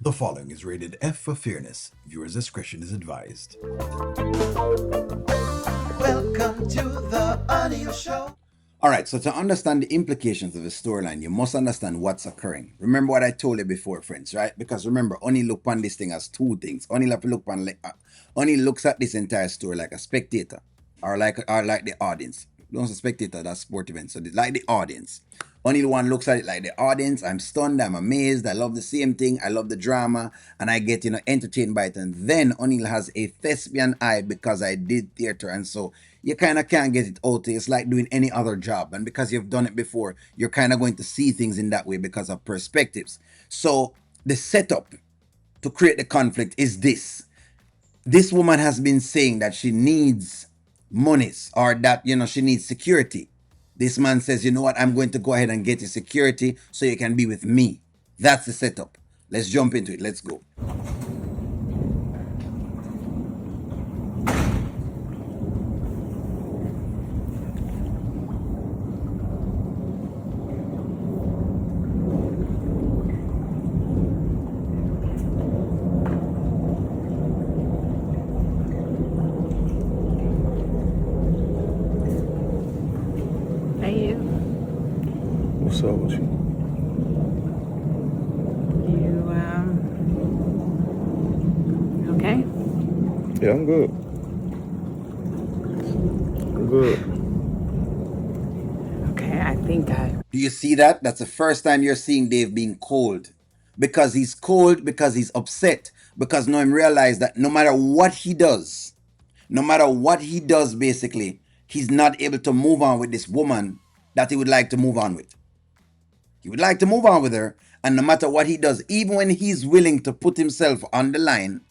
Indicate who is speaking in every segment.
Speaker 1: The following is rated F for fairness. Viewers' discretion is advised.
Speaker 2: Welcome to the audio show.
Speaker 3: Alright, so to understand the implications of a storyline, you must understand what's occurring. Remember what I told you before, friends, right? Because remember, Oni look on this thing as two things. Oni looks at this entire story like a spectator, or like the audience. Don't say spectator, that's sport event. So like the audience. Only one looks at it like the audience. I'm stunned, I'm amazed, I love the same thing, I love the drama, and I get, entertained by it. And then O'Neill has a thespian eye because I did theater, and so you kind of can't get it out. It's like doing any other job, and because you've done it before, you're kind of going to see things in that way because of perspectives. So the setup to create the conflict is this. This woman has been saying that she needs monies, or that, she needs security. This man says, you know what, I'm going to go ahead and get you security so you can be with me. That's the setup. Let's jump into it. Let's go.
Speaker 4: What's up with you?
Speaker 5: You okay?
Speaker 4: Yeah, I'm good. I'm good.
Speaker 5: Okay, I think
Speaker 3: Do you see that? That's the first time you're seeing Dave being cold. Because he's cold, because he's upset. Because now him realize that no matter what he does, basically, he's not able to move on with this woman that he would like to move on with. He would like to move on with her, and no matter what he does, even when he's willing to put himself on the line,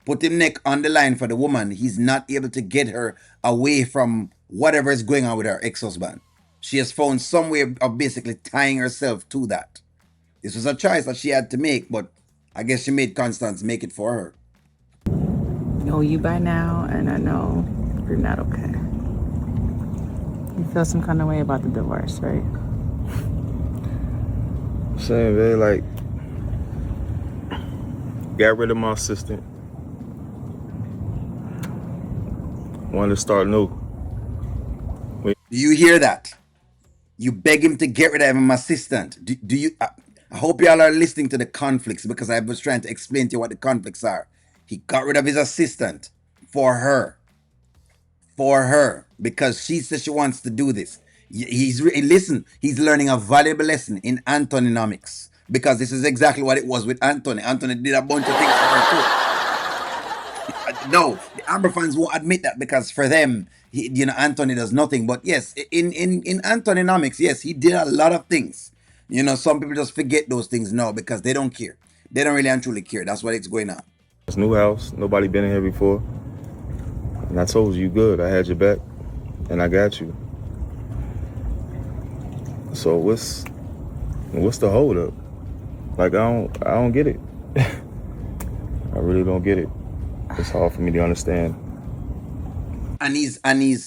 Speaker 3: put his neck on the line for the woman, he's not able to get her away from whatever is going on with her ex-husband. She has found some way of basically tying herself to that. This was a choice that she had to make, but I guess she made Constance make it for her.
Speaker 5: know you by now, and I know you're not okay. You feel some kind of way about the divorce, right?
Speaker 4: Saying, man, like, got rid of my assistant. Wanted to start new.
Speaker 3: Do you hear that? You beg him to get rid of him, assistant. Do you? I hope y'all are listening to the conflicts, because I was trying to explain to you what the conflicts are. He got rid of his assistant for her. Because she says she wants to do this. He's learning a valuable lesson in antonynomics, because this is exactly what it was with Anthony. Anthony did a bunch of things for her too. No, the Amber fans won't admit that, because for them, Anthony does nothing. But yes, in antonynomics, yes, he did a lot of things. Some people just forget those things now because they don't care. They don't really and truly care. That's what it's going on.
Speaker 4: It's new house. Nobody been in here before. And I told you good. I had your back, and I got you. So what's the hold up? Like, I don't get it. I really don't get it. It's hard for me to understand.
Speaker 3: And he's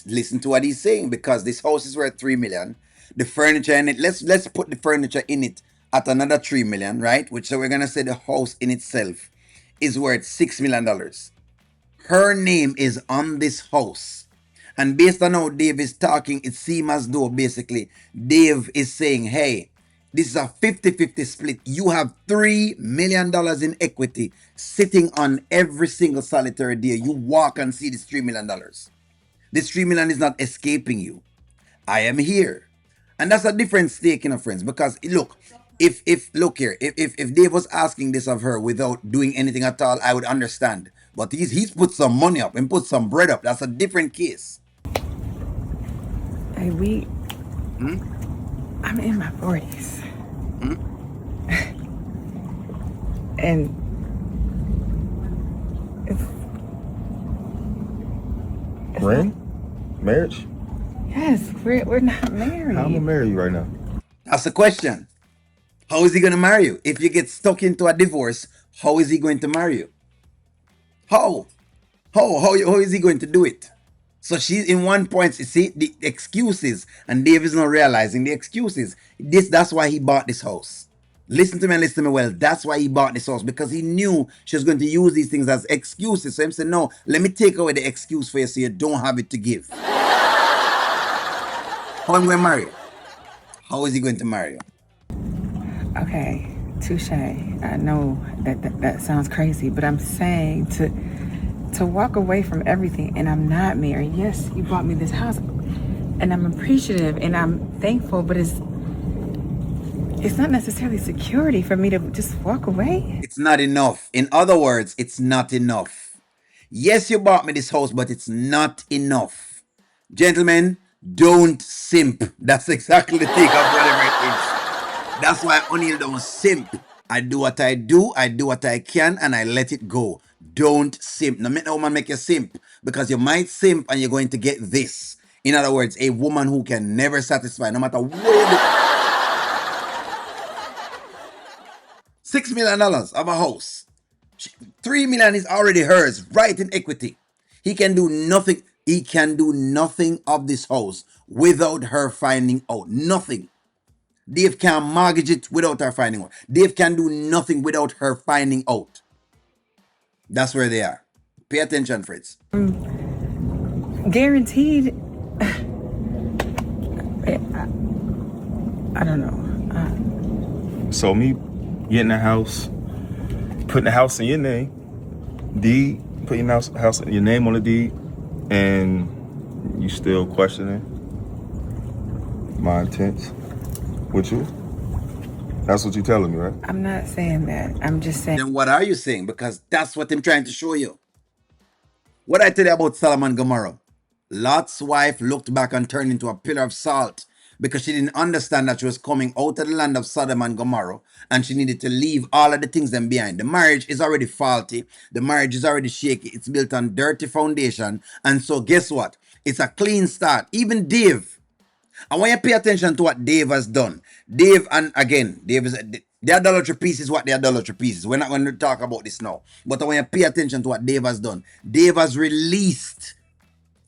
Speaker 3: listen to what he's saying, because this house is worth $3 million. The furniture in it, let's put the furniture in it at another $3 million, right? Which, so we're gonna say the house in itself is worth $6 million. Her name is on this house. And based on how Dave is talking, it seems as though basically Dave is saying, hey, this is a 50-50 split. You have $3 million in equity sitting on every single solitary day. You walk and see this $3 million. This $3 million is not escaping you. I am here. And that's a different stake, friends, because look, if Dave was asking this of her without doing anything at all, I would understand. But he's put some money up and put some bread up. That's a different case.
Speaker 5: Hey, I'm in my 40s. And it's
Speaker 4: Ring? Marriage?
Speaker 5: Yes, we're not married.
Speaker 4: How am I gonna marry you right now?
Speaker 3: That's the question. How is he going to marry you? If you get stuck into a divorce, how is he going to marry you? How is he going to do it? So she's in one point, you see, the excuses, and Dave is not realizing the excuses. That's why he bought this house. Listen to me and listen to me well. That's why he bought this house, because he knew she was going to use these things as excuses. So him said, no, let me take away the excuse for you so you don't have it to give. How am I going to marry you? How is he going to marry you?
Speaker 5: Okay, touche. I know that sounds crazy, but I'm saying to walk away from everything, and I'm not married. Yes, you bought me this house, and I'm appreciative and I'm thankful, but it's not necessarily security for me to just walk away.
Speaker 3: It's not enough. In other words, it's not enough. Yes, you bought me this house, but it's not enough. Gentlemen, don't simp. That's exactly the thing of whatever it is. That's why O'Neal don't simp. I do what I do what I can, and I let it go. Don't simp. No matter woman make you simp, because you might simp and you're going to get this. In other words, a woman who can never satisfy, no matter what you do. $6 million of a house. $3 million is already hers, right in equity. He can do nothing. He can do nothing of this house without her finding out. Nothing. Dave can't mortgage it without her finding out. Dave can do nothing without her finding out. That's where they are. Pay attention, Fritz.
Speaker 5: Guaranteed. I don't know.
Speaker 4: So me getting the house, putting the house in your name, deed, putting your house your name on the deed, and you still questioning my intents with you? That's what you're telling me, right?
Speaker 5: I'm not saying that. I'm just saying.
Speaker 3: Then what are you saying? Because that's what I'm trying to show you. What I tell you about Sodom and Gomorrah? Lot's wife looked back and turned into a pillar of salt because she didn't understand that she was coming out of the land of Sodom and Gomorrah, and she needed to leave all of the things them behind. The marriage is already faulty. The marriage is already shaky. It's built on dirty foundation. And so guess what? It's a clean start. Even Dave. And when you pay attention to what Dave has done, Dave, and again, Dave is the idolatry piece is what the idolatry piece is. We're not going to talk about this now. But when you pay attention to what Dave has done, Dave has released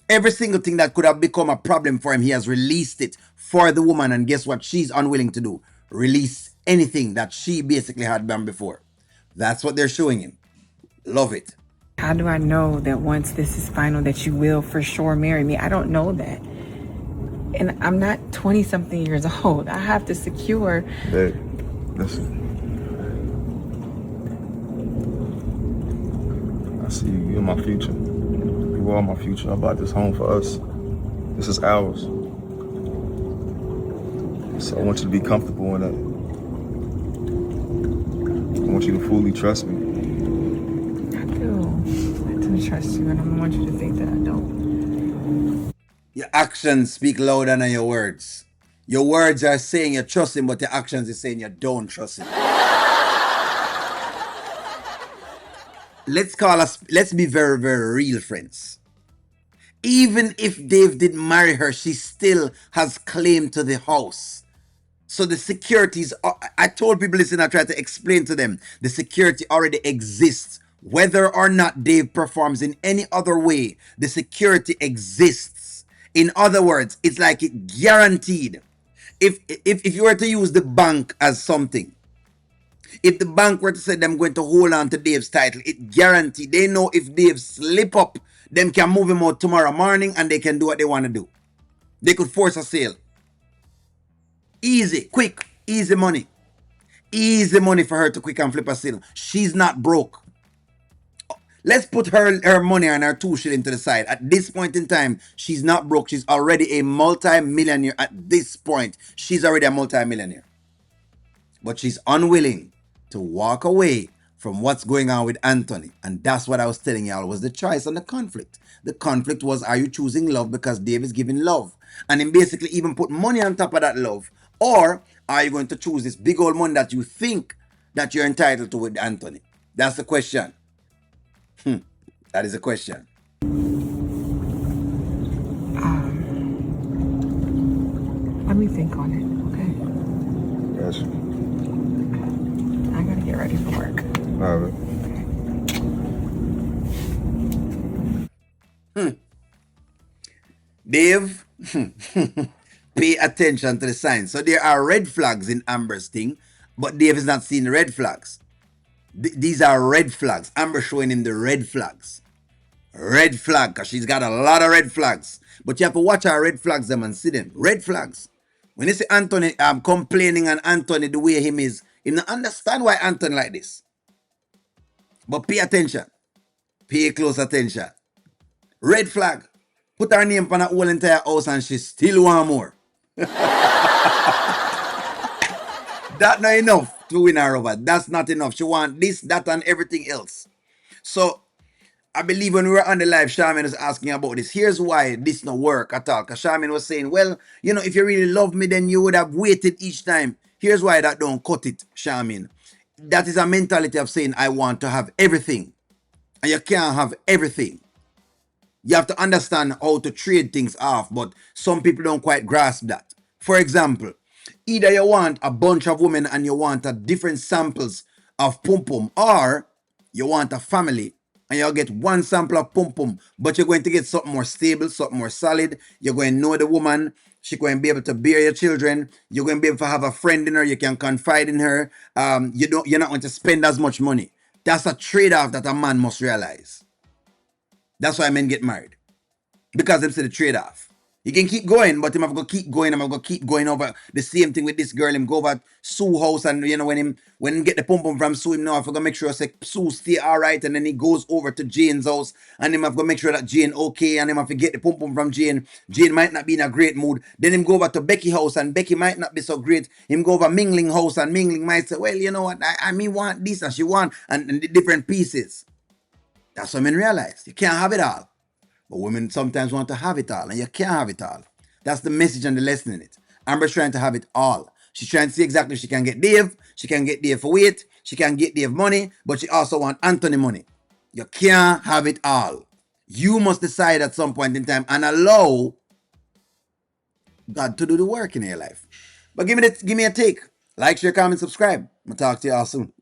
Speaker 3: every single thing that could have become a problem for him. He has released it for the woman. And guess what she's unwilling to do? Release anything that she basically had done before. That's what they're showing him. Love it.
Speaker 5: How do I know that once this is final that you will for sure marry me? I don't know that. And I'm not 20-something years old. I have to secure.
Speaker 4: Babe, listen. I see you. You're my future. You are my future. I bought this home for us. This is ours. So I want you to be comfortable in that. I want you to fully trust me.
Speaker 5: I do trust you, and I want you to think that I don't.
Speaker 3: Your actions speak louder than your words. Your words are saying you trust him, but your actions is saying you don't trust him. Let's be very, very real, friends. Even if Dave didn't marry her, she still has claim to the house. So the securities, I told people, listen, I tried to explain to them, the security already exists. Whether or not Dave performs in any other way, the security exists. In other words, it's like it guaranteed. If you were to use the bank as something, if the bank were to say them going to hold on to Dave's title, it guaranteed. They know if Dave slip up, them can move him out tomorrow morning and they can do what they want to do. They could force a sale. Easy, quick, easy money. Easy money for her to quick and flip a sale. She's not broke. Let's put her money and her 2 shilling to the side. At this point in time, she's not broke. She's already a multi-millionaire. At this point, she's already a multi-millionaire. But she's unwilling to walk away from what's going on with Anthony. And that's what I was telling y'all was the choice and the conflict. The conflict was, are you choosing love because Dave is giving love? And then basically even put money on top of that love. Or are you going to choose this big old money that you think that you're entitled to with Anthony? That's the question. That is the question.
Speaker 5: Let me think on it, okay?
Speaker 4: Yes.
Speaker 5: I gotta get ready for work.
Speaker 4: All right.
Speaker 3: Dave, pay attention to the signs. So there are red flags in Amber's thing, But Dave is not seeing the red flags. These are red flags. Amber showing him the red flags. Red flag, because she's got a lot of red flags. But you have to watch our red flags them and see them. Red flags. When you see Anthony complaining and Anthony the way him is, you don't understand why Anthony like this. But pay attention. Pay close attention. Red flag. Put her name on a whole entire house and she still want more. That's not enough to win her over. That's not enough. She want this, that, and everything else. So I believe when we were on the live, Charmaine was asking about this. Here's why this not work at all. Because Charmaine was saying, well, you know, if you really love me, then you would have waited each time. Here's why that don't cut it, Charmaine. That is a mentality of saying, I want to have everything. And you can't have everything. You have to understand how to trade things off, but some people don't quite grasp that. For example, either you want a bunch of women and you want a different samples of pum pum, or you want a family and you'll get one sample of pum pum, but you're going to get something more stable, something more solid. You're going to know the woman. She's going to be able to bear your children. You're going to be able to have a friend in her. You can confide in her. You're not going to spend as much money. That's a trade-off that a man must realize. That's why men get married. Because them see the trade-off. He can keep going, but him have to keep going. I'm going to keep going over the same thing with this girl. Him go over Sue house, and you know when him get the pum pum from Sue, him now have to make sure say Sue stay alright, and then he goes over to Jane's house, and him have to make sure that Jane okay, and him have to get the pum pum from Jane. Jane might not be in a great mood. Then him go over to Becky house, and Becky might not be so great. Him go over Mingling house, and Mingling might say, well, you know what, I me want this, and she want, and the different pieces. That's what men realize. You can't have it all. But women sometimes want to have it all, and you can't have it all. That's the message and the lesson in it. Amber's trying to have it all. She's trying to see exactly if she can get Dave. She can get Dave for weight. She can get Dave money, but she also wants Anthony money. You can't have it all. You must decide at some point in time and allow God to do the work in your life. But give me a take. Like, share, comment, subscribe. I'm going to talk to you all soon.